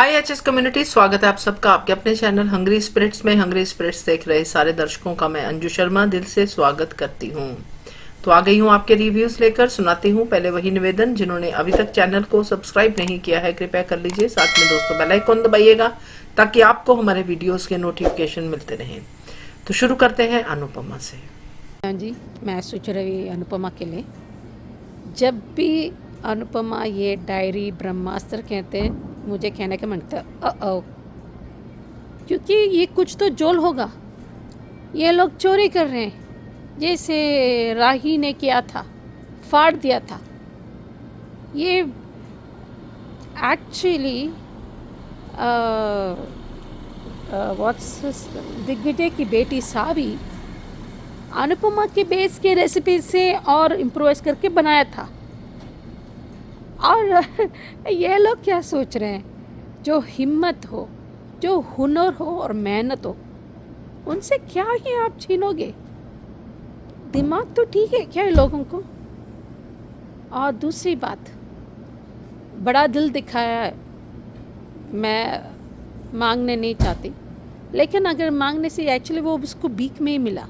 हाय HS community, स्वागत है आप सबका आपके अपने चैनल हंग्री स्पिरिट्स में। हंग्री स्पिरिट्स देख रहे सारे दर्शकों का मैं अंजू शर्मा दिल से स्वागत करती हूँ। तो आ गई हूँ आपके रिव्यूज लेकर, सुनाती हूँ। पहले वही निवेदन, जिन्होंने अभी तक चैनल को सब्सक्राइब नहीं किया है कृपया कर लीजिए, साथ में दोस्तों बेल आइकन दबाइएगा ताकि आपको हमारे वीडियोस के नोटिफिकेशन मिलते रहें। तो शुरू करते हैं अनुपमा से। हाँ जी, मैं सोच रही अनुपमा के लिए, जब भी अनुपमा ये डायरी ब्रह्मास्त्र कहते हैं मुझे कहने का मन करता है क्योंकि ये कुछ तो जोल होगा। ये लोग चोरी कर रहे हैं जैसे राही ने किया था, फाड़ दिया था। ये एक्चुअली दिग्विजय की बेटी सावी अनुपमा के बेस के रेसिपी से और इम्प्रोवाइज करके बनाया था। और ये लोग क्या सोच रहे हैं, जो हिम्मत हो, जो हुनर हो और मेहनत हो, उनसे क्या ही आप छीनोगे? दिमाग तो ठीक है क्या इन लोगों को? और दूसरी बात, बड़ा दिल दिखाया है। मैं मांगने नहीं चाहती, लेकिन अगर मांगने से एक्चुअली वो उसको भीख में ही मिला,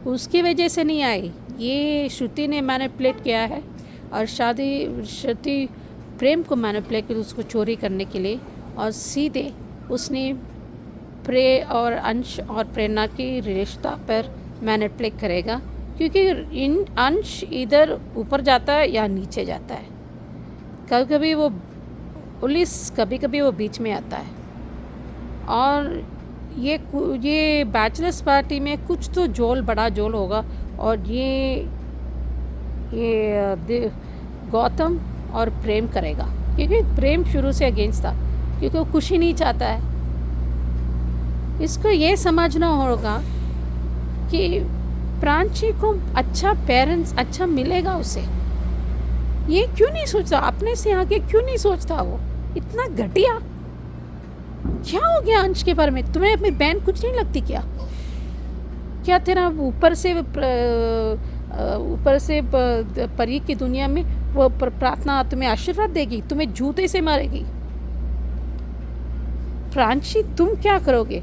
उसकी वजह से नहीं आई। ये श्रुति ने मैनिपुलेट किया है और श्रुति प्रेम को मैनिपुलेट किया उसको चोरी करने के लिए, और सीधे उसने और अंश और प्रेरणा की रिश्ता पर मैनिपुलेट करेगा, क्योंकि इन अंश इधर ऊपर जाता है या नीचे जाता है। कभी कभी वो पुलिस, कभी कभी वो बीच में आता है। और ये बैचलर्स पार्टी में कुछ तो बड़ा जोल होगा। और ये गौतम और प्रेम करेगा, क्योंकि प्रेम शुरू से अगेंस्ट था, क्योंकि वो खुशी नहीं चाहता है। इसको ये समझना होगा कि प्रांची को अच्छा पेरेंट्स अच्छा मिलेगा उसे। ये क्यों नहीं सोचता अपने से आगे, क्यों नहीं सोचता? वो इतना घटिया क्या हो गया अंश के बारे में? तुम्हें अपनी बहन कुछ नहीं लगती क्या? क्या तेरा ऊपर से परी की दुनिया में वो प्रार्थना तुम्हें आशीर्वाद देगी, तुम्हें जूते से मारेगी? प्रांशी तुम क्या करोगे?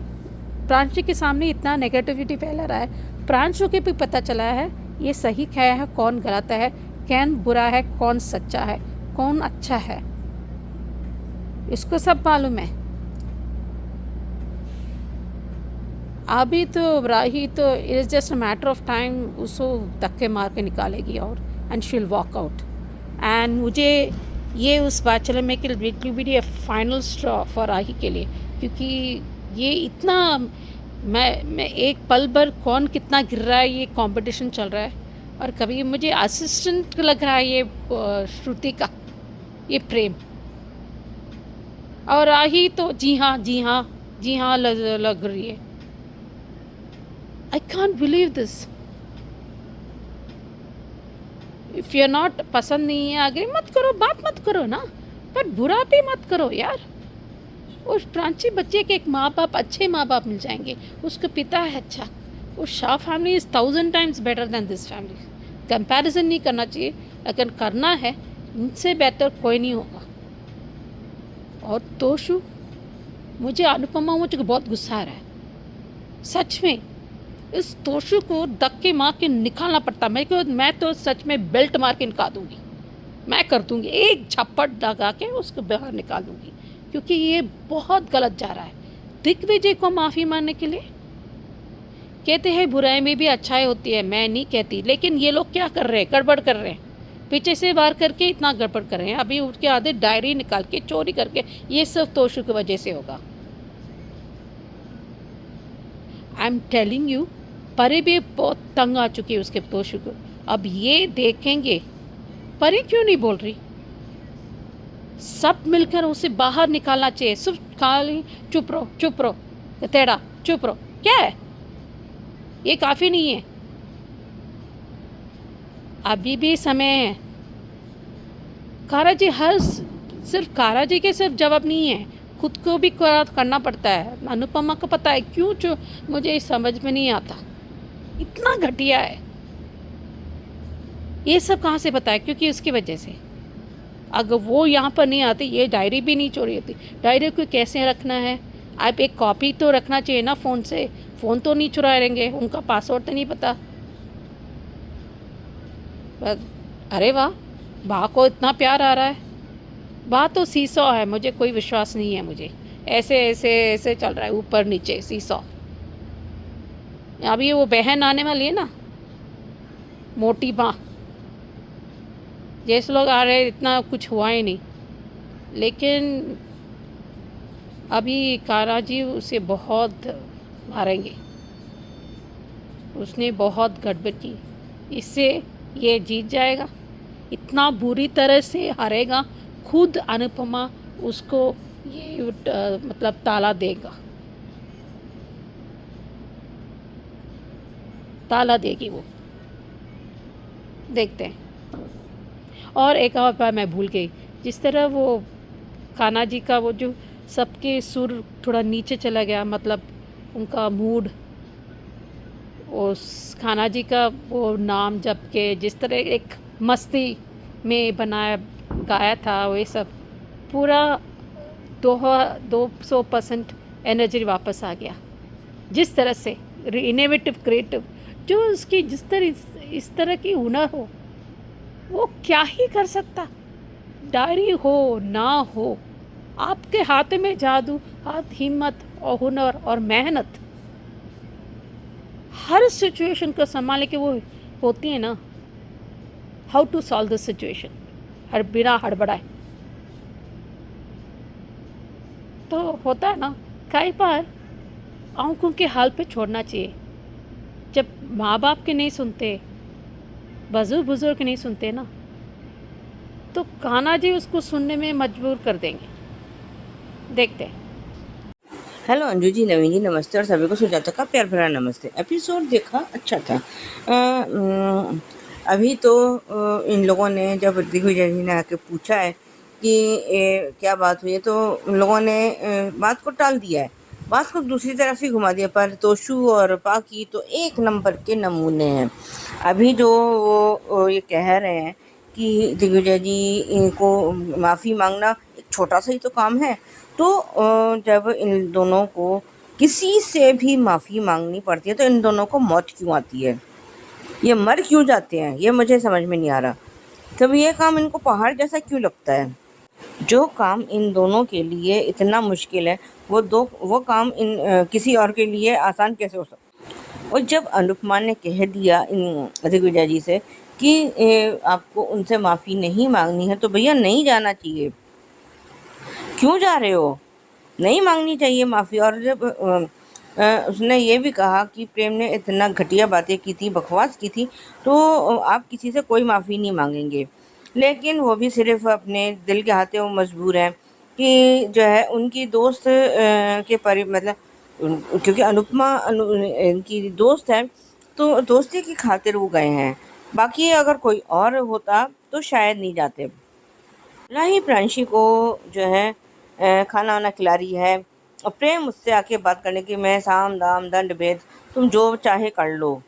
प्रांशी के सामने इतना नेगेटिविटी फैला रहा है, प्रांशु के भी पता चला है ये सही क्या है, कौन गलत है, कौन बुरा है, कौन सच्चा है, कौन अच्छा है, इसको सब मालूम है। अभी तो राही तो it is just a matter of time, उसको धक्के मार के निकालेगी और and she will walk out. And मुझे ये उस बैचलर में कि it will be a final straw for Rahi के लिए, क्योंकि ये इतना मैं एक पल भर कौन कितना गिर रहा है ये कंपटीशन चल रहा है। और कभी मुझे असिस्टेंट लग रहा है ये श्रुति का ये प्रेम, और राही तो जी हाँ लग रही है। I can't believe this. If you're not पसंद नहीं है, आगे मत करो, बात मत करो ना, पर बुरा भी मत करो यार। उस प्रांची बच्चे के एक माँ बाप, अच्छे माँ बाप मिल जाएंगे, उसका पिता है अच्छा। उस Shah family is 1000 times better than this family. Comparison नहीं करना चाहिए, अगर करना है इनसे बेटर कोई नहीं होगा। और तोशु, मुझे अनुपमा मुझे बहुत गुस्सा आ रहा है सच में। इस तोशु को धक्के मार के निकालना पड़ता। मैं तो सच में बेल्ट मार के निकाल दूँगी, मैं कर दूँगी, एक झप्पट लगा के उसको बाहर निकाल दूँगी, क्योंकि ये बहुत गलत जा रहा है। दिग्विजय को माफ़ी मांगने के लिए कहते हैं बुराई में भी अच्छाई होती है, मैं नहीं कहती, लेकिन ये लोग क्या कर रहे हैं, गड़बड़ कर रहे हैं, पीछे से वार करके इतना गड़बड़ कर रहे हैं। अभी उसके आधे डायरी निकाल के चोरी करके, ये सब तोशु की वजह से होगा। आई एम टेलिंग यू, परी भी बहुत तंग आ चुकी है उसके तोशु को। अब ये देखेंगे परी क्यों नहीं बोल रही, सब मिलकर उसे बाहर निकालना चाहिए। सिर्फ खाली चुप रहो तेरा, चुप रहो, क्या है ये? काफ़ी नहीं है, अभी भी समय है। काराजी सिर्फ काराजी के सिर्फ जवाब नहीं है, खुद को भी करना पड़ता है। अनुपमा को पता है क्यों, जो मुझे समझ में नहीं आता, इतना घटिया है ये सब। कहाँ से पता है? क्योंकि उसकी वजह से अगर वो यहाँ पर नहीं आती, ये डायरी भी नहीं चोरी होती। डायरी को कैसे रखना है, आप एक कॉपी तो रखना चाहिए ना फ़ोन से। फ़ोन तो नहीं चुराएंगे, उनका पासवर्ड तो नहीं पता। बस, अरे वाह, बा को इतना प्यार आ रहा है। बा तो सीसॉ है, मुझे कोई विश्वास नहीं है। मुझे ऐसे ऐसे ऐसे चल रहा है, ऊपर नीचे सीसॉ। अभी वो बहन आने वाली है ना, मोटी माँ। जैसे लोग आ रहे, इतना कुछ हुआ ही नहीं। लेकिन अभी कान्हा जी उसे बहुत मारेंगे। उसने बहुत गड़बड़ की, इससे ये जीत जाएगा। इतना बुरी तरह से हारेगा, खुद अनुपमा उसको ये मतलब ताला देगा, ताला देगी वो। देखते हैं। और एक और बार मैं भूल गई, जिस तरह वो कान्हा जी का वो जो सबके सुर थोड़ा नीचे चला गया, मतलब उनका मूड, उस कान्हा जी का वो नाम जप के जिस तरह एक मस्ती में बनाया गाया था, वो ये सब पूरा 200% एनर्जी वापस आ गया। जिस तरह से इनोवेटिव क्रिएटिव जो उसकी जिस तरह इस तरह की हुनर हो, वो क्या ही कर सकता। डायरी हो ना हो, आपके हाथ में जादू, हाथ हिम्मत और हुनर और मेहनत, हर सिचुएशन को संभालने के वो होती है ना, how to solve this situation, हर बिना हड़बड़ाए। तो होता है ना, कई बार आंखों के हाल पे छोड़ना चाहिए। जब माँ बाप के नहीं सुनते, बुजुर्ग नहीं सुनते ना, तो कान्हा जी उसको सुनने में मजबूर कर देंगे। देखते हैं। हेलो अंजू जी, नवीन जी, नमस्ते। और सभी को सुजाता का प्यार भरा नमस्ते। एपिसोड देखा, अच्छा था। अभी तो इन लोगों ने जब दिग्विजय जी ने आके पूछा है कि क्या बात हुई है, तो उन लोगों ने बात को टाल दिया है, बात को दूसरी तरफ ही घुमा दिया। पर तोशु और पाकी तो एक नंबर के नमूने हैं। अभी जो वो ये कह रहे हैं कि दिग्विजय जी को माफ़ी मांगना एक छोटा सा ही तो काम है, तो जब इन दोनों को किसी से भी माफ़ी मांगनी पड़ती है तो इन दोनों को मौत क्यों आती है, ये मर क्यों जाते हैं, ये मुझे समझ में नहीं आ रहा। तब ये काम इनको पहाड़ जैसा क्यों लगता है। जो काम इन दोनों के लिए इतना मुश्किल है, वो काम किसी और के लिए आसान कैसे हो सकता। और जब अनुपमा ने कह दिया इन दिग्विजय जी से कि आपको उनसे माफ़ी नहीं मांगनी है, तो भैया नहीं जाना चाहिए। क्यों जा रहे हो, नहीं मांगनी चाहिए माफ़ी। और जब उसने ये भी कहा कि प्रेम ने इतना घटिया बातें की थी, बकवास की थी, तो आप किसी से कोई माफ़ी नहीं मांगेंगे। लेकिन वो भी सिर्फ अपने दिल के हाथे वो मजबूर हैं कि जो है उनकी दोस्त के मतलब क्योंकि अनुपमा इनकी दोस्त है, तो दोस्ती की खातिर वो गए हैं। बाकी अगर कोई और होता तो शायद नहीं जाते। ना ही प्रांशी को जो है खाना वाना खिला रही है, और प्रेम उससे आके बात करने की, मैं साम दाम दंड भेद तुम जो चाहे कर लो।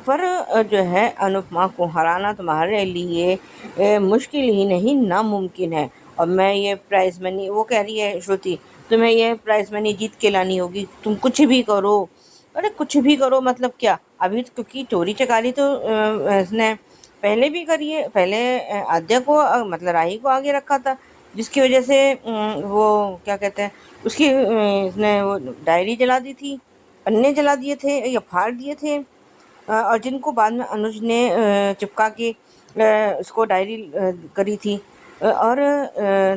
पर जो है अनुपमा को हराना तुम्हारे लिए मुश्किल ही नहीं नामुमकिन है। और मैं ये प्राइज़ मनी, वो कह रही है श्रुति, तुम्हें ये प्राइज़ मनी जीत के लानी होगी, तुम कुछ भी करो। अरे कुछ भी करो मतलब क्या, अभी तो क्योंकि चोरी चकारी तो इसने पहले भी करी है। पहले आद्या को मतलब राही को आगे रखा था, जिसकी वजह से वो क्या कहते हैं उसकी इसने वो डायरी जला दी थी, पन्ने जला दिए थे या फाड़ दिए थे। और जिनको बाद में अनुज ने चिपका के उसको डायरी करी थी। और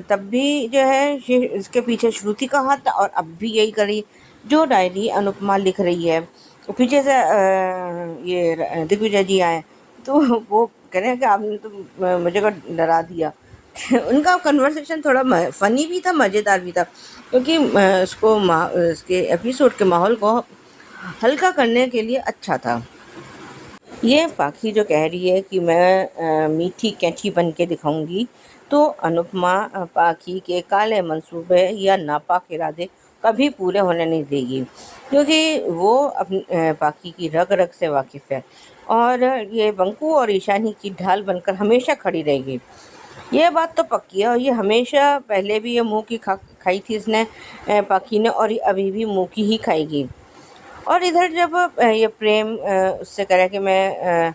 तब भी जो है इसके पीछे श्रुति का हाथ था, और अब भी यही करी जो डायरी अनुपमा लिख रही है। पीछे से ये दिग्विजय जी आए तो वो कह रहे हैं कि आपने तो मुझे को डरा दिया। उनका कन्वर्सेशन थोड़ा फ़नी भी था, मज़ेदार भी था, क्योंकि इसके एपिसोड के माहौल को हल्का करने के लिए अच्छा था। ये पाखी जो कह रही है कि मैं मीठी कैंची बन के दिखाऊंगी, तो अनुपमा पाखी के काले मंसूबे या नापाक इरादे कभी पूरे होने नहीं देगी, क्योंकि वो अपनी पाखी की रग रग से वाकिफ़ है, और ये बंकू और ईशानी की ढाल बनकर हमेशा खड़ी रहेगी। ये बात तो पक्की है, और ये हमेशा पहले भी ये मुँह की खाई थी इसने, पाखी ने, और ये अभी भी मुँह की ही खाएगी। और इधर जब ये प्रेम उससे कह रहा है कि मैं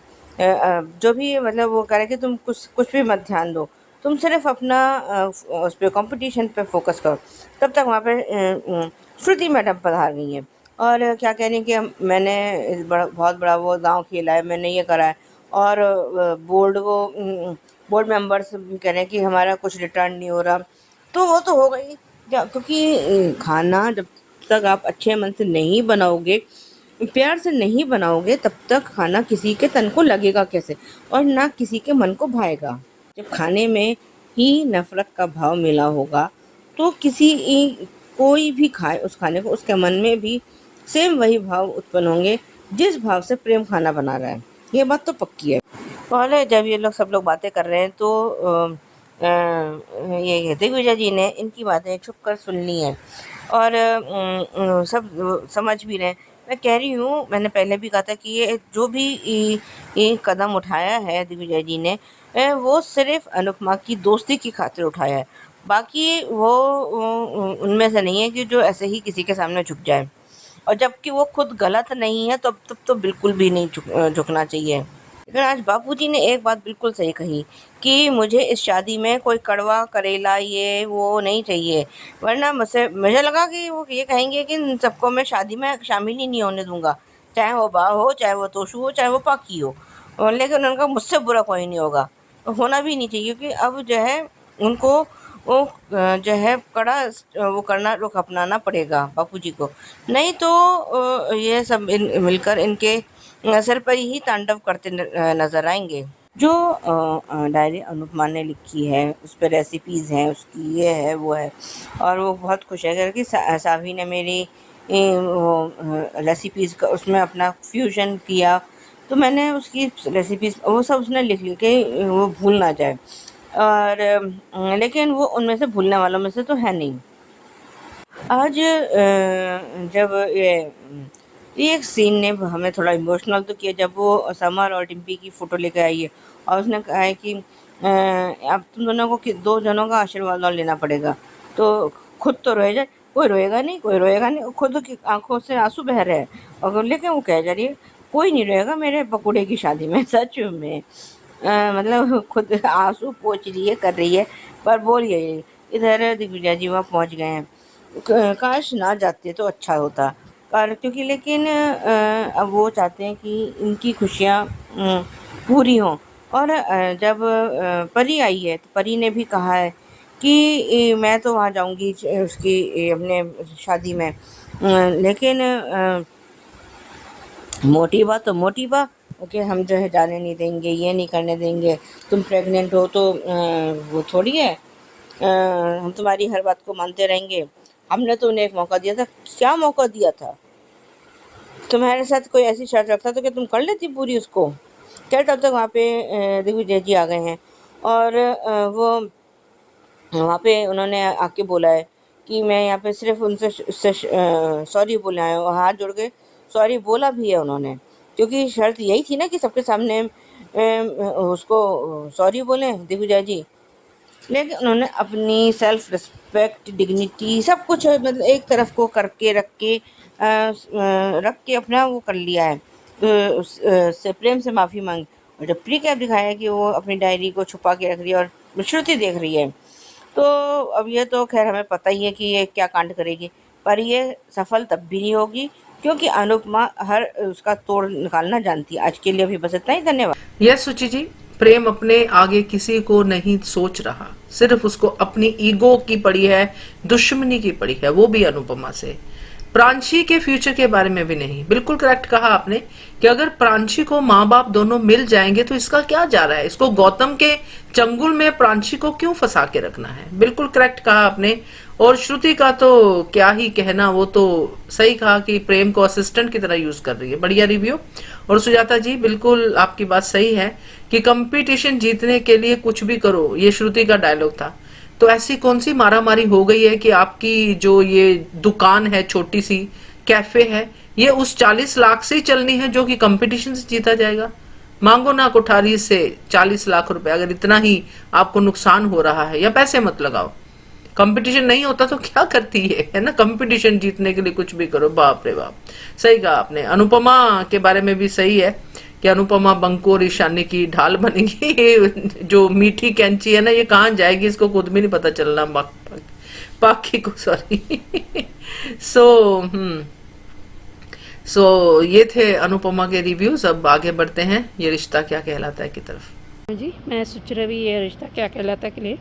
जो भी मतलब वो कह रहा है कि तुम कुछ कुछ भी मत ध्यान दो, तुम सिर्फ अपना उस पे कंपटीशन पे फोकस करो। तब तक वहाँ पे श्रुति मैडम पधार गई हैं और क्या कह रही हैं कि मैंने बहुत बड़ा वो दांव खेला है, मैंने ये करा है, और बोर्ड मेंबर्स कह रहे हैं कि हमारा कुछ रिटर्न नहीं हो रहा। तो वो तो हो गई क्योंकि खाना जब तक आप अच्छे मन से नहीं बनाओगे, प्यार से नहीं बनाओगे, तब तक खाना किसी के तन को लगेगा कैसे, और ना किसी के मन को भाएगा। जब खाने में ही नफरत का भाव मिला होगा तो कोई भी खाए उस खाने को, उसके मन में भी सेम वही भाव उत्पन्न होंगे जिस भाव से प्रेम खाना बना रहा है। ये बात तो पक्की है। और जब ये लोग सब लोग बातें कर रहे हैं तो ये दिग्विजय जी ने इनकी बातें छुप कर सुन ली हैं और सब समझ भी रहे हैं। मैं कह रही हूँ, मैंने पहले भी कहा था कि ये जो भी ये कदम उठाया है दिग्विजय जी ने, वो सिर्फ अनुपमा की दोस्ती की खातिर उठाया है। बाकी वो उनमें से नहीं है कि जो ऐसे ही किसी के सामने झुक जाए, और जबकि वो खुद गलत नहीं है तो तब तो बिल्कुल भी नहीं झुकना चाहिए। लेकिन आज बापूजी ने एक बात बिल्कुल सही कही कि मुझे इस शादी में कोई कड़वा करेला ये वो नहीं चाहिए, वरना मुझे लगा कि वो ये कहेंगे कि इन सबको मैं शादी में शामिल ही नहीं होने दूंगा, चाहे वो बा हो, चाहे वो तोशु हो, चाहे वो पाकी हो। लेकिन उनका मुझसे बुरा कोई नहीं होगा, होना भी नहीं चाहिए, क्योंकि अब जो है उनको वो जो है कड़ा वो करना रुख अपनाना पड़ेगा बापूजी को, नहीं तो ये सब मिलकर इनके सर पर ही तांडव करते नजर आएंगे। जो डायरी अनुपमा ने लिखी है उस पर रेसिपीज़ हैं उसकी, ये है वो है, और वो बहुत खुश है कि सावी ने मेरी वो रेसिपीज़ का उसमें अपना फ्यूजन किया, तो मैंने उसकी रेसिपीज़ वो सब उसने लिख ली कि वो भूल ना जाए, और लेकिन वो उनमें से भूलने वालों में से तो है नहीं। आज जब ये एक सीन ने हमें थोड़ा इमोशनल तो किया, जब वो समर और डिम्पी की फ़ोटो लेकर आई है और उसने कहा है कि अब तुम दोनों को दो जनों का आशीर्वाद और लेना पड़ेगा, तो खुद तो रोए जाए, कोई रोएगा नहीं, कोई रोएगा नहीं, खुद की आंखों से आंसू बह रहे हैं, और लेकिन वो कह जा रही है कोई नहीं रोएगा मेरे पकोड़े की शादी में। सच में मतलब खुद आंसू पोंछ रही है, कर रही है, पर बोल यही। इधर दिग्विजय जी वहाँ पहुँच गए हैं, काश ना जाते तो अच्छा होता, क्योंकि लेकिन अब वो चाहते हैं कि इनकी खुशियाँ पूरी हों। और जब परी आई है तो परी ने भी कहा है कि मैं तो वहाँ जाऊँगी उसकी अपने शादी में, लेकिन मोटी बात तो मोटी बात, ओके हम जो है जाने नहीं देंगे, ये नहीं करने देंगे, तुम प्रेग्नेंट हो तो वो थोड़ी है, हम तुम्हारी हर बात को मानते रहेंगे। हमने तो उन्हें एक मौका दिया था। क्या मौका दिया था? तुम्हारे साथ कोई ऐसी शर्त रखता तो क्या तुम कर लेती पूरी उसको? क्या तब तक वहाँ पे दिग्विजय जी आ गए हैं और वो वहाँ पे उन्होंने आके बोला है कि मैं यहाँ पे सिर्फ उनसे सॉरी बोले आए हूँ, और हाथ जोड़ के सॉरी बोला भी है उन्होंने, क्योंकि शर्त यही थी ना कि सबके सामने उसको सॉरी बोलें दिग्विजय जी। लेकिन उन्होंने अपनी सेल्फ रिस्पेक्ट, डिग्निटी, सब कुछ मतलब एक तरफ को करके रख के अपना वो कर लिया है, उससे प्रेम से माफ़ी मांगी। और जब प्री कैप दिखाया कि वो अपनी डायरी को छुपा के रख रही है और श्रुति देख रही है, तो अब ये तो खैर हमें पता ही है कि ये क्या कांड करेगी, पर ये सफल तब भी नहीं होगी क्योंकि अनुपमा हर उसका तोड़ निकालना जानती है। आज के लिए अभी बस इतना ही, धन्यवाद। यस सुचि जी, प्रेम अपने आगे किसी को नहीं सोच रहा, सिर्फ उसको अपनी ईगो की पड़ी है, दुश्मनी की पड़ी है, वो भी अनुपमा से। प्रांशी के फ्यूचर के बारे में भी नहीं। बिल्कुल करेक्ट कहा आपने कि अगर प्रांशी को माँ बाप दोनों मिल जाएंगे तो इसका क्या जा रहा है, इसको गौतम के चंगुल में प्रांशी को क्यों फंसा के रखना है। बिल्कुल करेक्ट कहा आपने। और श्रुति का तो क्या ही कहना, वो तो सही कहा कि प्रेम को असिस्टेंट की तरह यूज कर रही है। बढ़िया रिव्यू। और सुजाता जी बिल्कुल आपकी बात सही है कि कंपटीशन जीतने के लिए कुछ भी करो, ये श्रुति का डायलॉग था। तो ऐसी कौन सी मारामारी हो गई है कि आपकी जो ये दुकान है, छोटी सी कैफे है, ये उस 40 लाख से ही चलनी है जो कि कंपटीशन से जीता जाएगा। मांगो ना कोठारी से 40 लाख रुपए, अगर इतना ही आपको नुकसान हो रहा है, या पैसे मत लगाओ। कंपटीशन नहीं होता तो क्या करती है ना, कंपटीशन जीतने के लिए कुछ भी करो। बाप रे बाप, सही कहा आपने। अनुपमा के बारे में भी सही है कि अनुपमा बंको और ईशानी की ढाल बनेगी। ये जो मीठी कैंची है ना, ये कहाँ जाएगी इसको खुद भी नहीं पता चलना, बाकी को सॉरी। सो सो ये थे अनुपमा के रिव्यूज। अब आगे बढ़ते हैं ये रिश्ता क्या कहलाता है की तरफ। जी, मैं सोच रही ये रिश्ता क्या कहलाता है के लिए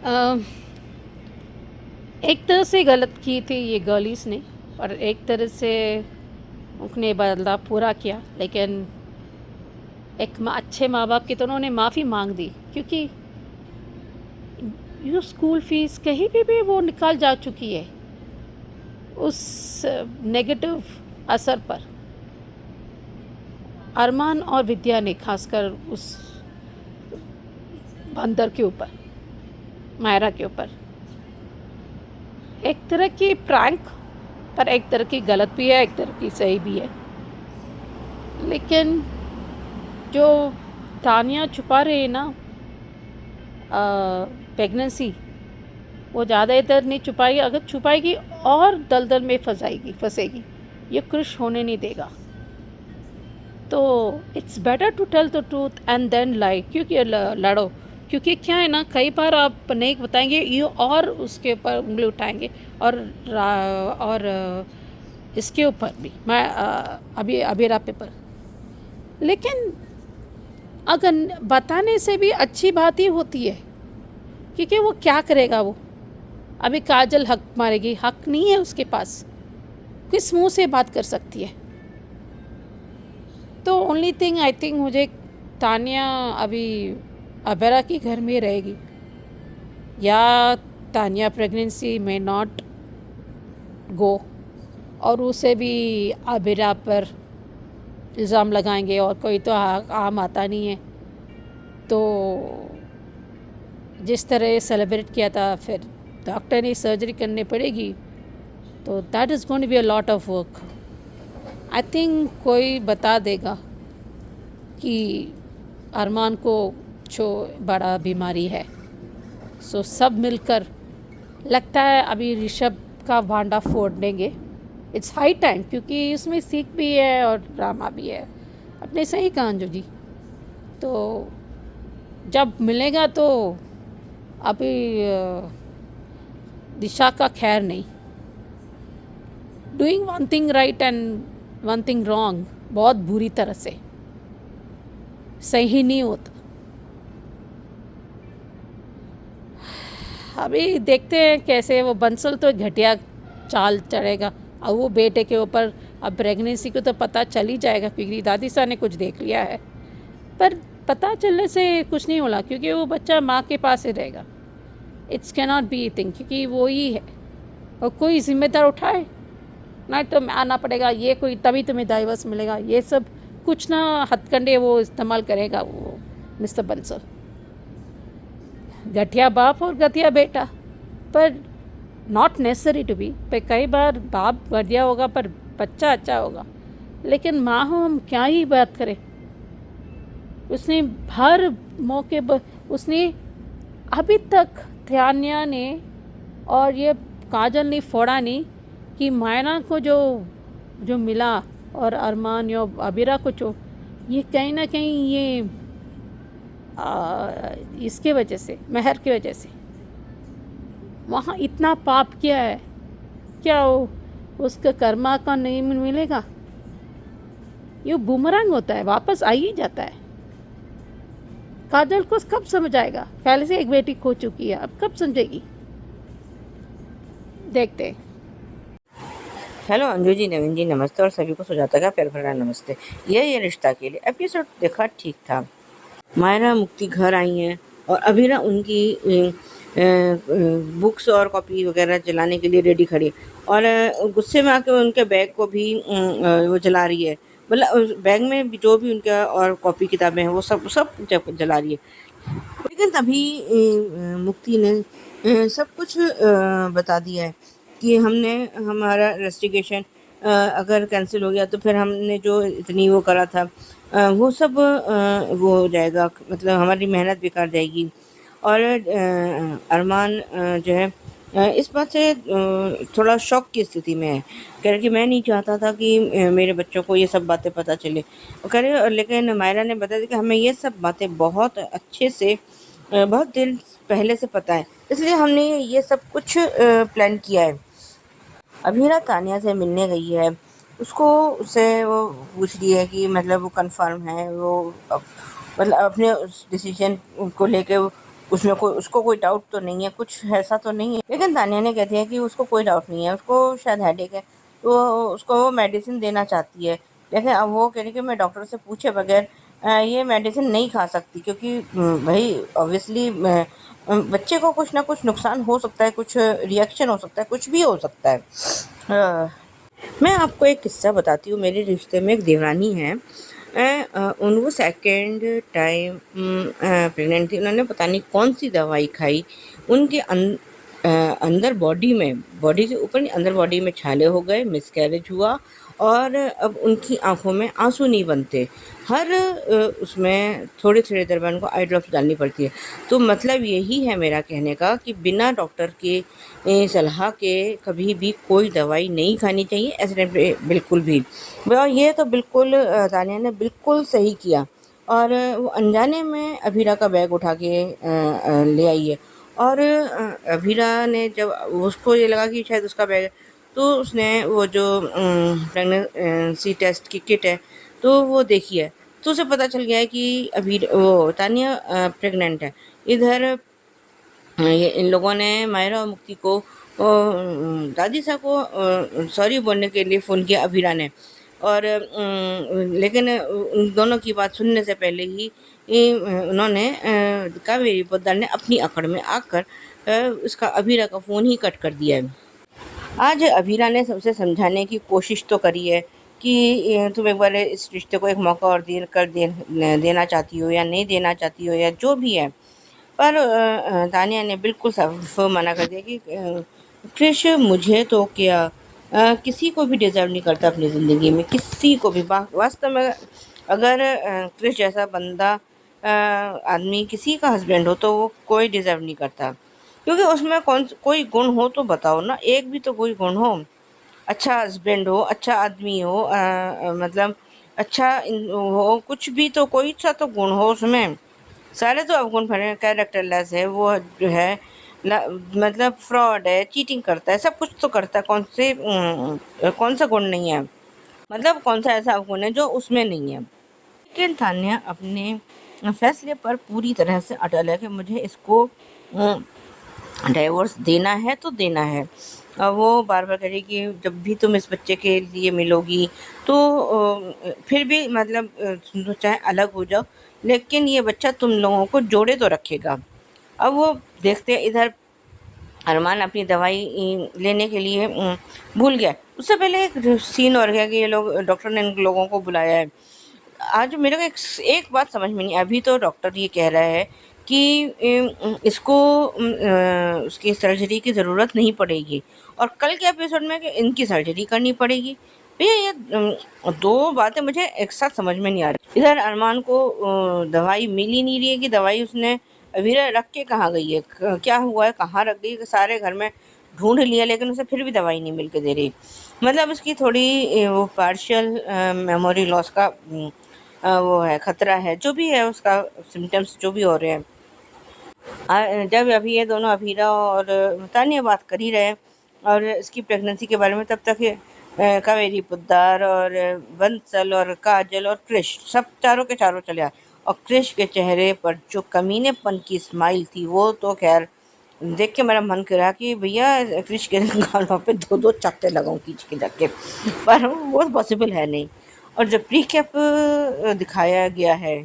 अ, एक तरह से गलत की थी ये गर्लिस ने, और एक तरह से उसने बदला पूरा किया। लेकिन एक अच्छे माँ बाप की तो उन्होंने माफ़ी मांग दी, क्योंकि यू स्कूल फीस कहीं भी वो निकाल जा चुकी है उस नेगेटिव असर पर। अरमान और विद्या ने खासकर उस बंदर के ऊपर, मायरा के ऊपर, एक तरह की प्रैंक, पर एक तरह की गलत भी है, एक तरह की सही भी है। लेकिन जो तानिया छुपा रही है ना प्रेगनेंसी, वो ज़्यादा इधर नहीं छुपाएगी। अगर छुपाएगी और दलदल में फंसेगी, ये खुश होने नहीं देगा। तो it's better to tell the truth and then lie, क्योंकि लड़ो। क्योंकि क्या है ना, कई बार आप नहीं बताएंगे ये और उसके ऊपर उंगली उठाएंगे, और इसके ऊपर भी, मैं अभी अबीरा पेपर। लेकिन अगर बताने से भी अच्छी बात ही होती है, क्योंकि वो क्या करेगा, वो अभी काजल हक मारेगी, हक नहीं है उसके पास, किस मुंह से बात कर सकती है। तो ओनली थिंग आई थिंक, मुझे तानिया अभी अबेरा के घर में रहेगी, या तानिया प्रेगनेंसी में नॉट गो, और उसे भी अबेरा पर इल्ज़ाम लगाएंगे, और कोई तो आम आता नहीं है। तो जिस तरह सेलिब्रेट किया था, फिर डॉक्टर ने सर्जरी करनी पड़ेगी, तो that is going to be a lot of work. I think कोई बता देगा कि अरमान को जो बड़ा बीमारी है। सो सब मिलकर, लगता है अभी ऋषभ का भांडा फोड़ देंगे। इट्स हाई टाइम, क्योंकि इसमें सीख भी है और ड्रामा भी है। अपने सही कहा अंजू जी। तो जब मिलेगा तो अभी दिशा का खैर नहीं। Doing one thing right and one thing wrong बहुत बुरी तरह से सही नहीं होता। अभी देखते हैं कैसे वो बंसल तो घटिया चाल चढ़ेगा, और वो बेटे के ऊपर अब प्रेगनेंसी को तो पता चल ही जाएगा, क्योंकि दादी साहब ने कुछ देख लिया है। पर पता चलने से कुछ नहीं होला, क्योंकि वो बच्चा माँ के पास ही रहेगा। It's can not be thing, क्योंकि वो ही है, और कोई जिम्मेदार उठाए ना, तो आना पड़ेगा ये कोई, तभी तुम्हें डाइवर्स मिलेगा। ये सब कुछ ना हथकंडे वो इस्तेमाल करेगा वो मिस्टर बंसल। घटिया बाप और घटिया बेटा, पर नॉट नेसेसरी टू बी। पर कई बार बाप घटिया होगा पर बच्चा अच्छा होगा। लेकिन माँ हो, हम क्या ही बात करें। उसने हर मौके पर, उसने अभी तक तानिया ने और ये काजल ने फोड़ा नहीं कि मायना को जो मिला, और अरमान या अबीरा को जो, ये कहीं ना कहीं ये इसके वजह से, महर की वजह से वहाँ इतना पाप किया है। क्या वो उसका कर्मा का नहीं मिलेगा? ये बूमरंग होता है, वापस आ ही जाता है। काजल को कब समझ आएगा? पहले से एक बेटी खो चुकी है, अब कब समझेगी? देखते हैं। हेलो अंजू जी, नवीन जी नमस्ते, और सभी को सुजाता का प्यार भरा नमस्ते। ये रिश्ता के लिए एपिसोड देखा ठीक था। मायरा मुक्ति घर आई हैं और अबीरा उनकी बुक्स और कॉपी वगैरह जलाने के लिए रेडी खड़ी, और गुस्से में आके उनके बैग को भी वो जला रही है। मतलब बैग में जो भी उनका और कॉपी किताबें हैं वो सब जला रही है। लेकिन तभी मुक्ति ने सब कुछ बता दिया है कि हमने हमारा इन्वेस्टिगेशन अगर कैंसिल हो गया तो फिर हमने जो इतनी वो करा था, वो सब वो हो जाएगा, मतलब हमारी मेहनत बेकार जाएगी। और अरमान जो है इस बात से थोड़ा शॉक की स्थिति में है। कह रहे कि मैं नहीं चाहता था कि मेरे बच्चों को ये सब बातें पता चले। वो कह रहे लेकिन मायरा ने बताया कि हमें ये सब बातें बहुत अच्छे से बहुत दिन पहले से पता है, इसलिए हमने ये सब कुछ प्लान किया है। अभीरा तानिया से मिलने गई है, उसको उससे वो पूछ रही है कि मतलब वो कंफर्म है, वो मतलब अपने उस डिसीजन को लेके उसमें कोई उसको कोई डाउट तो नहीं है, कुछ ऐसा तो नहीं है। लेकिन तानिया ने कहती है कि उसको कोई डाउट नहीं है, उसको शायद हेडेक है, तो उसको वो मेडिसिन देना चाहती है। लेकिन अब वो कह रही कि मैं डॉक्टर से पूछे बगैर ये मेडिसिन नहीं खा सकती, क्योंकि भाई ऑब्वियसली बच्चे को कुछ ना कुछ नुकसान हो सकता है, कुछ रिएक्शन हो सकता है, कुछ भी हो सकता है। अ, मैं आपको एक किस्सा बताती हूँ। मेरे रिश्ते में एक देवरानी है, वो सेकंड टाइम प्रेग्नेंट थी। उन्होंने पता नहीं कौन सी दवाई खाई, उनके अंदर बॉडी के ऊपर नहीं, अंदर बॉडी में छाले हो गए, मिसकैरेज हुआ, और अब उनकी आंखों में आंसू नहीं बनते। हर उसमें थोड़े थोड़े देर बाद उनको आई ड्रॉप्स डालनी पड़ती है। तो मतलब यही है मेरा कहने का कि बिना डॉक्टर के सलाह के कभी भी कोई दवाई नहीं खानी चाहिए ऐसे टाइम पे, बिल्कुल भी। ये तो बिल्कुल तानिया ने बिल्कुल सही किया। और वो अनजाने में अभीरा का बैग उठा के ले आई है। और अभीरा ने जब उसको ये लगा कि शायद उसका बैग है, तो उसने वो जो प्रेगनेंसी टेस्ट की किट है तो वो देखी है, तो उसे पता चल गया है कि अभी वो तानिया प्रेग्नेंट है। इधर ये इन लोगों ने मायरा और मुक्ति को दादी साहब को सॉरी बोलने के लिए फ़ोन किया अभीरा ने। और लेकिन उन दोनों की बात सुनने से पहले ही उन्होंने कावेरी पोद्दार ने अपनी अकड़ में आकर उसका अभीरा का फ़ोन ही कट कर दिया है। आज अभीरा ने सबसे समझाने की कोशिश तो करी है कि तुम एक बार इस रिश्ते को एक मौका और देना चाहती हो या नहीं देना चाहती हो या जो भी है। पर तानिया ने बिल्कुल साफ मना कर दिया कि क्रिश मुझे तो क्या किसी को भी डिज़र्व नहीं करता अपनी ज़िंदगी में, किसी को भी। वास्तव में अगर क्रिश जैसा बंदा आदमी किसी का हस्बैंड हो तो वो कोई डिज़र्व नहीं करता, क्योंकि उसमें कोई गुण हो तो बताओ ना, एक भी तो कोई गुण हो। अच्छा हस्बैंड हो, अच्छा आदमी हो, मतलब अच्छा हो, कुछ भी तो कोई सा तो गुण हो उसमें। सारे तो अवगुण भरे हैं, कैरेक्टरलेस है वो जो है, मतलब फ्रॉड है, चीटिंग करता है, सब कुछ तो करता है। कौन सा गुण नहीं है, मतलब कौन सा ऐसा अवगुण है जो उसमें नहीं है। लेकिन तान्या अपने फैसले पर पूरी तरह से अटल है कि मुझे इसको डाइवोर्स देना है तो देना है। वो बार बार कह रही कि जब भी तुम इस बच्चे के लिए मिलोगी तो फिर भी मतलब तुम तो चाहे अलग हो जाओ, लेकिन ये बच्चा तुम लोगों को जोड़े तो रखेगा। अब वो देखते हैं इधर अरमान अपनी दवाई लेने के लिए भूल गया। उससे पहले एक सीन और गया कि ये लोग डॉक्टर ने इन लोगों को बुलाया है। आज मेरे को एक बात समझ में नहीं, अभी तो डॉक्टर ये कह रहा है कि इसको उसकी सर्जरी की ज़रूरत नहीं पड़ेगी, और कल के एपिसोड में कि इनकी सर्जरी करनी पड़ेगी। भैया ये दो बातें मुझे एक साथ समझ में नहीं आ रही। इधर अरमान को दवाई मिल ही नहीं रही है कि दवाई उसने अभी रख के कहाँ गई है, क्या हुआ है, कहाँ रख गई, सारे घर में ढूंढ लिया लेकिन उसे फिर भी दवाई नहीं मिल के दे रही। मतलब उसकी थोड़ी वो पार्शियल मेमोरी लॉस का वो है, खतरा है, जो भी है उसका सिम्टम्स जो भी हो रहे हैं। जब अभी ये दोनों अभीरा और तानिया बात कर ही रहे हैं और इसकी प्रेगनेंसी के बारे में, तब तक ये कावेरी पोद्दार और बंसल और काजल और क्रिश सब चारों के चारों चले आए। और क्रिश के चेहरे पर जो कमीनेपन की स्माइल थी वो तो खैर देख के मेरा मन करा कि भैया क्रिश के गालों पे दो दो चाकते लगाऊं खींच के जाके, पर वो पॉसिबल है नहीं। और जो प्री कैप दिखाया गया है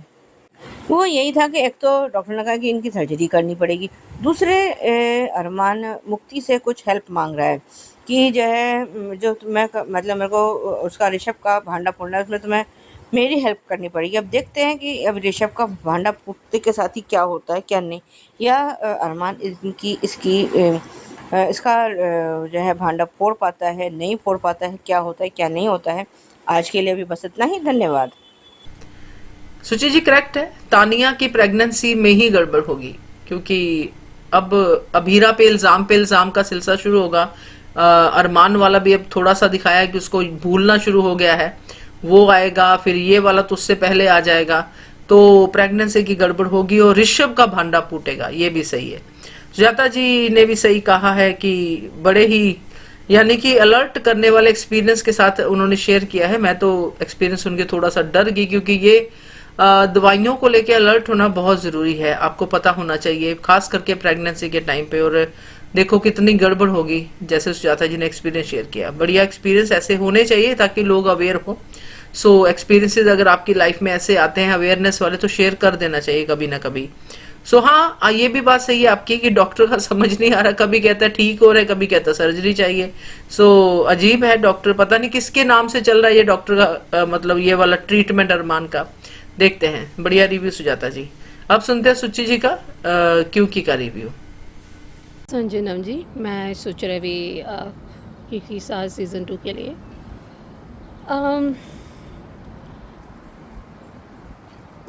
वो यही था कि एक तो डॉक्टर ने कहा कि इनकी सर्जरी करनी पड़ेगी, दूसरे अरमान मुक्ति से कुछ हेल्प मांग रहा है कि जो है जो मैं मतलब मेरे को उसका ऋषभ का भांडा फोड़ना है, उसमें तुम्हें मेरी हेल्प करनी पड़ेगी। अब देखते हैं कि अब ऋषभ का भांडा फूटने के साथ ही क्या होता है क्या नहीं, या अरमान इसका जो है भांडा फोड़ पाता है नहीं फोड़ पाता है, क्या होता है क्या नहीं होता है। आज के लिए भी बस इतना ही, धन्यवाद। सुचि जी करेक्ट है, तानिया की प्रेगनेंसी में ही गड़बड़ होगी, क्योंकि अब अभीरा पे इल्जाम का सिलसिला शुरू होगा। अरमान वाला भी अब थोड़ा सा दिखाया है कि उसको भूलना शुरू हो गया है, वो आएगा, फिर ये वाला तो उससे पहले आ जाएगा, तो प्रेगनेंसी की गड़बड़ होगी और ऋषभ का भांडा फूटेगा। ये भी सही है, सुजाता जी ने भी सही कहा है कि बड़े ही यानी कि अलर्ट करने वाले एक्सपीरियंस के साथ उन्होंने शेयर किया है। मैं तो एक्सपीरियंस सुन के थोड़ा सा डर गई, क्योंकि ये दवाइयों को लेके अलर्ट होना बहुत जरूरी है, आपको पता होना चाहिए, खास करके प्रेगनेंसी के टाइम पे। और देखो कितनी गड़बड़ होगी, जैसे सुजाता जी ने एक्सपीरियंस शेयर किया। बढ़िया एक्सपीरियंस ऐसे होने चाहिए ताकि लोग अवेयर हो। सो एक्सपीरियंसेस अगर आपकी लाइफ में ऐसे आते हैं अवेयरनेस वाले, तो शेयर कर देना चाहिए कभी ना कभी। सो हाँ, ये भी बात सही है आपकी कि डॉक्टर का समझ नहीं आ रहा, कभी कहता है ठीक हो रहा है, कभी कहता है सर्जरी चाहिए। सो अजीब है, डॉक्टर पता नहीं किसके नाम से चल रहा है ये डॉक्टर का मतलब ये वाला ट्रीटमेंट अरमान का। देखते हैं, बढ़िया रिव्यू सुजाता जी। अब सुनते हैं सुचि जी का क्योंकि का रिव्यू। संजनम जी, मैं सोच रही भी क्योंकि सीज़न 2 के लिए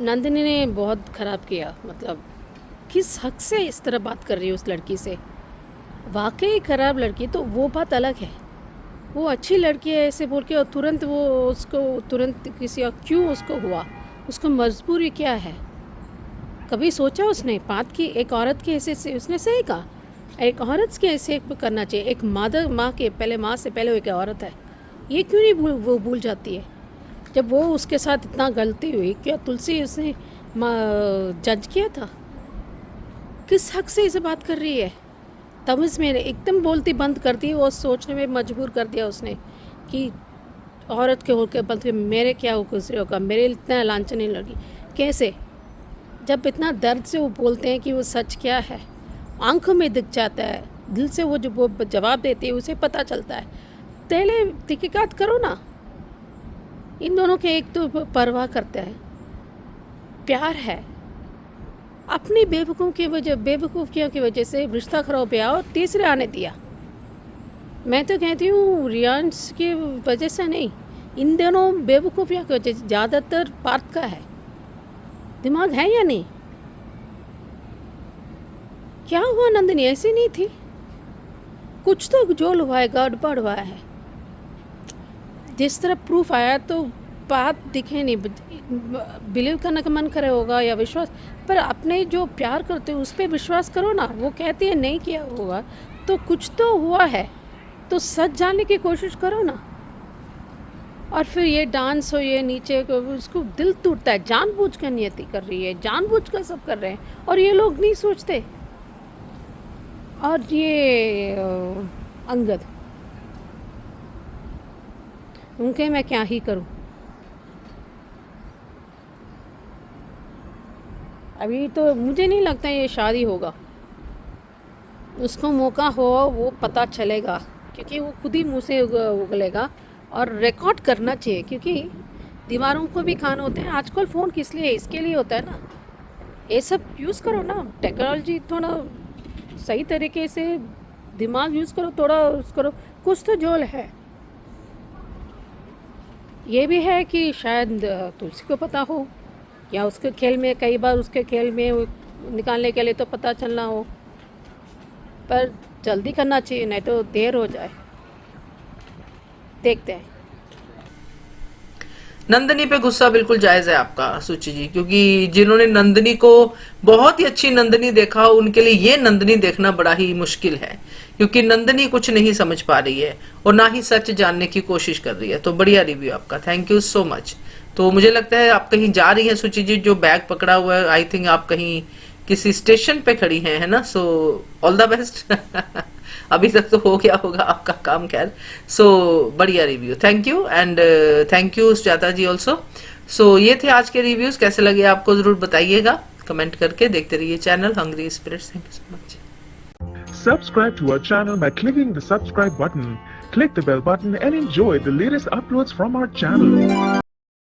नंदिनी ने बहुत ख़राब किया। मतलब किस हक से इस तरह बात कर रही है उस लड़की से? वाकई ख़राब लड़की, तो वो बात अलग है। वो अच्छी लड़की है ऐसे बोल के और तुरंत वो उसको तुरंत किसी और क्यों उसको हुआ, उसको मजबूरी क्या है? कभी सोचा उसने बात की? एक औरत के हैसियत से उसने सही कहा, एक औरत के हैसियत पे करना चाहिए। एक माँ के पहले, माँ से पहले वो एक औरत है, ये क्यों नहीं वो भूल जाती है? जब वो उसके साथ इतना गलती हुई, क्या तुलसी उसने जज किया था? किस हक से इसे बात कर रही है? तमीज़ में एकदम बोलती बंद कर दी और सोचने में मजबूर कर दिया उसने कि औरत के होकर बल्कि मेरे क्या हो गुजरे होगा, मेरे इतना लांछन नहीं लगी। कैसे? जब इतना दर्द से वो बोलते हैं कि वो सच क्या है, आंखों में दिख जाता है, दिल से वो जो वो जवाब देती है उसे पता चलता है। पहले तहकीकात करो ना। इन दोनों के एक तो परवाह करता है, प्यार है, अपनी बेवकूफ़ियों की वजह से रिश्ता खराब किया और तीसरे आने दिया। मैं तो कहती हूँ रियांश की वजह से नहीं, इन दोनों बेवकूफ़ियों की वजह से ज़्यादातर पार्थ का है। दिमाग है या नहीं? क्या हुआ नंदिनी? ऐसी नहीं थी, कुछ तो जोल हुआ है, गड़बड़ हुआ है। जिस तरह प्रूफ आया तो बात दिखे नहीं, बिलीव करने का मन करे होगा या विश्वास, पर अपने जो प्यार करते हो उस पर विश्वास करो ना। वो कहती है नहीं किया होगा तो कुछ तो हुआ है, तो सच जानने की कोशिश करो ना। और फिर ये डांस हो, ये नीचे को, उसको दिल टूटता है। जानबूझ कर नियति कर रही है, जानबूझ कर सब कर रहे हैं और ये लोग नहीं सोचते। और ये अंगद, उनके मैं क्या ही करूं। अभी तो मुझे नहीं लगता ये शादी होगा। उसको मौका हो वो पता चलेगा, क्योंकि वो खुद ही मुँह से उगलेगा। और रिकॉर्ड करना चाहिए, क्योंकि दीवारों को भी खाना होते हैं। आजकल फ़ोन किस लिए? इसके लिए होता है ना। ये सब यूज़ करो ना, टेक्नोलॉजी थोड़ा सही तरीके से दिमाग यूज़ करो, थोड़ा यूज़ करो, कुछ तो जोल है। ये भी है कि शायद तुलसी को पता हो, या उसके खेल में कई बार उसके खेल में निकालने के लिए तो पता चलना हो, पर जल्दी करना चाहिए नहीं तो देर हो जाए। देखते हैं। नंदिनी पे गुस्सा बिल्कुल जायज है आपका सुचि जी, क्योंकि जिन्होंने नंदिनी को बहुत ही अच्छी नंदिनी देखा उनके लिए ये नंदिनी देखना बड़ा ही मुश्किल है, क्योंकि नंदिनी कुछ नहीं समझ पा रही है और ना ही सच जानने की कोशिश कर रही है। तो बढ़िया रिव्यू आपका, थैंक यू सो मच। तो मुझे लगता है आप कहीं जा रही हैं सुचि जी, जो बैग पकड़ा हुआ है आई थिंक आप कहीं किसी स्टेशन पे खड़ी हैं, है ना? So all the best. अभी तक तो हो गया होगा आपका काम, खैर। सो बढ़िया review, thank you and thank you Sujata ji also. So ये थे आज के रिव्यूज, कैसे लगे आपको जरूर बताइएगा कमेंट करके। देखते रहिए channel hungry spirits. Thank you so much. Subscribe to our channel by clicking the subscribe button. Click the bell button and enjoy the latest uploads from our channel.